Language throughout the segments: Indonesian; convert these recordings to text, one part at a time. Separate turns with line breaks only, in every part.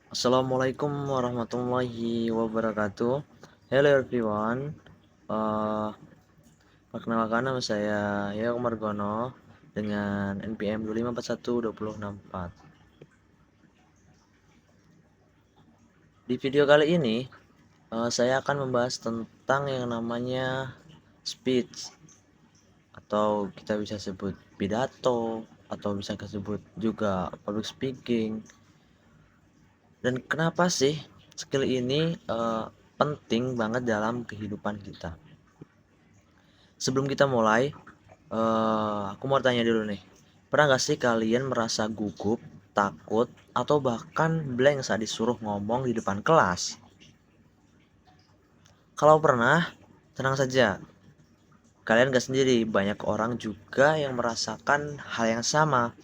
Assalamualaikum warahmatullahi wabarakatuh. Hello everyone. Uh, Perkenalkan nama saya Yao Margono dengan NPM 25412064. Di video kali ini saya akan membahas tentang yang namanya speech, atau kita bisa sebut pidato, atau bisa disebut juga public speaking. Dan kenapa sih skill ini penting banget dalam kehidupan kita? Sebelum kita mulai, aku mau tanya dulu nih. Pernah gak sih kalian merasa gugup, takut, atau bahkan blank saat disuruh ngomong di depan kelas? Kalau pernah, tenang saja. Kalian gak sendiri, banyak orang juga yang merasakan hal yang sama.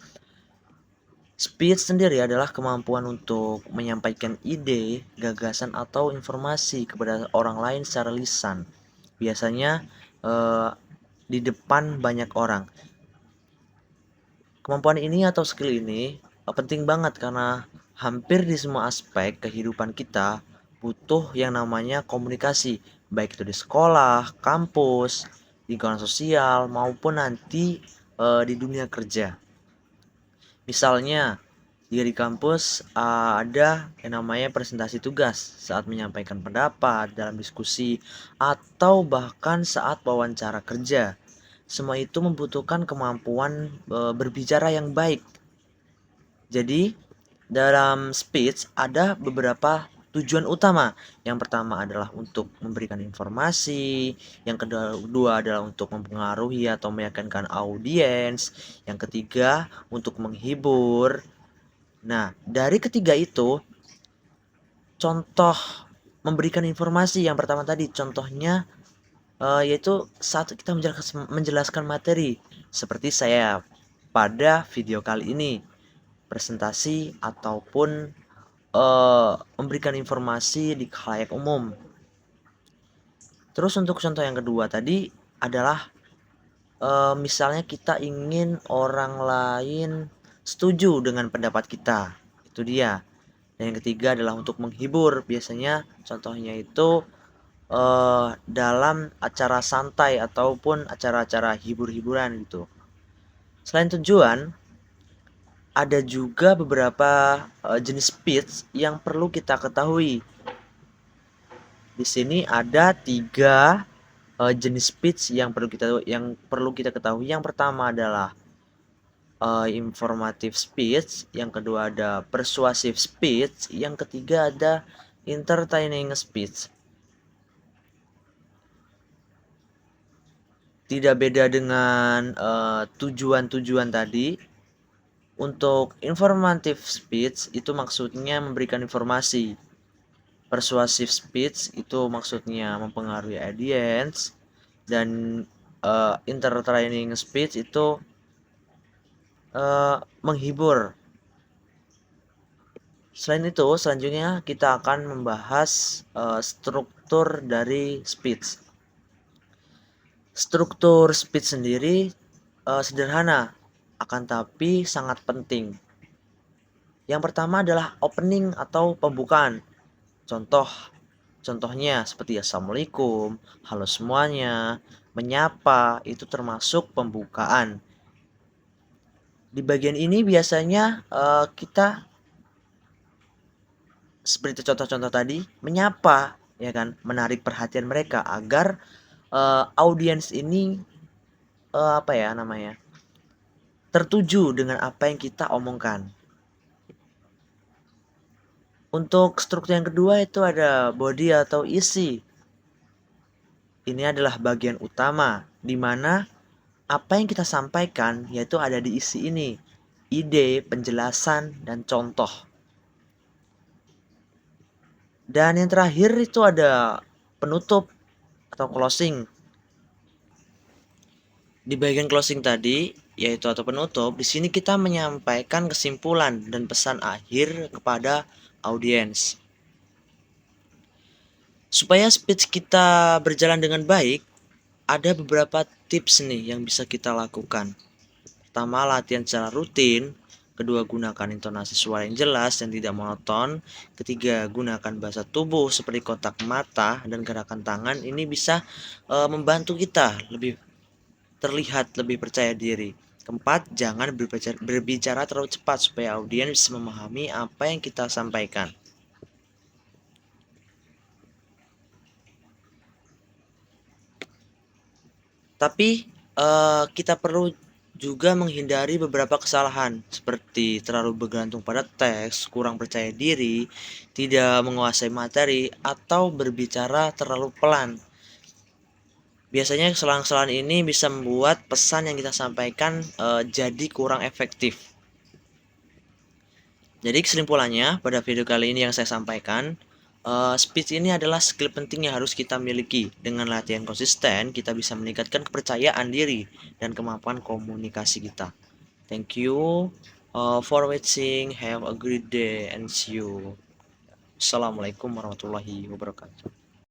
Speech sendiri adalah kemampuan untuk menyampaikan ide, gagasan, atau informasi kepada orang lain secara lisan. Biasanya eh, di depan banyak orang. Kemampuan ini atau skill ini penting banget karena hampir di semua aspek kehidupan kita butuh yang namanya komunikasi, baik itu di sekolah, kampus, lingkungan sosial maupun nanti di dunia kerja. Misalnya jika di kampus ada yang namanya presentasi tugas saat menyampaikan pendapat dalam diskusi atau bahkan saat wawancara kerja. Semua itu membutuhkan kemampuan berbicara yang baik. Jadi, dalam speech ada beberapa tujuan utama. Yang pertama adalah untuk memberikan informasi, yang kedua adalah untuk mempengaruhi atau meyakinkan audiens, yang ketiga untuk menghibur. Nah, dari ketiga itu, contoh memberikan informasi yang pertama tadi, contohnya yaitu saat kita menjelaskan materi, seperti saya pada video kali ini, presentasi ataupun memberikan informasi di khalayak umum. Terus untuk contoh yang kedua tadi adalah misalnya kita ingin orang lain setuju dengan pendapat kita, itu dia. Dan yang ketiga adalah untuk menghibur, biasanya contohnya itu dalam acara santai ataupun acara-acara hibur-hiburan gitu. Selain tujuan, ada juga beberapa jenis speech yang perlu kita ketahui. Di sini ada 3 jenis speech yang perlu kita ketahui. Yang pertama adalah informative speech, yang kedua ada persuasive speech, yang ketiga ada entertaining speech. Tidak beda dengan tujuan-tujuan tadi. Untuk informative speech itu maksudnya memberikan informasi. Persuasive speech itu maksudnya mempengaruhi audience, dan entertaining speech itu menghibur. Selain itu, selanjutnya kita akan membahas struktur dari speech. Struktur speech sendiri sederhana, akan tapi sangat penting. Yang pertama adalah opening atau pembukaan. Contohnya seperti assalamualaikum, halo semuanya, menyapa, itu termasuk pembukaan. Di bagian ini biasanya kita seperti contoh-contoh tadi menyapa, ya kan, menarik perhatian mereka agar audiens ini tertuju dengan apa yang kita omongkan. Untuk struktur yang kedua itu ada body atau isi. Ini adalah bagian utama di mana apa yang kita sampaikan yaitu ada di isi ini, ide, penjelasan, dan contoh. Dan yang terakhir itu ada penutup atau closing. Di bagian closing tadi, yaitu atau penutup, di sini kita menyampaikan kesimpulan dan pesan akhir kepada audiens. Supaya speech kita berjalan dengan baik, ada beberapa tips nih yang bisa kita lakukan. Pertama, latihan secara rutin. Kedua, gunakan intonasi suara yang jelas dan tidak monoton. Ketiga, gunakan bahasa tubuh seperti kontak mata dan gerakan tangan. Ini bisa membantu kita lebih terlihat lebih percaya diri. Keempat, jangan berbicara terlalu cepat supaya audiens bisa memahami apa yang kita sampaikan. Tapi kita perlu juga menghindari beberapa kesalahan seperti terlalu bergantung pada teks, kurang percaya diri, tidak menguasai materi, atau berbicara terlalu pelan. Biasanya kesalahan-kesalahan ini bisa membuat pesan yang kita sampaikan jadi kurang efektif. Jadi kesimpulannya pada video kali ini yang saya sampaikan, speech ini adalah skill penting yang harus kita miliki. Dengan latihan konsisten, kita bisa meningkatkan kepercayaan diri dan kemampuan komunikasi kita. Thank you for watching. Have a great day and see you. Assalamualaikum warahmatullahi wabarakatuh.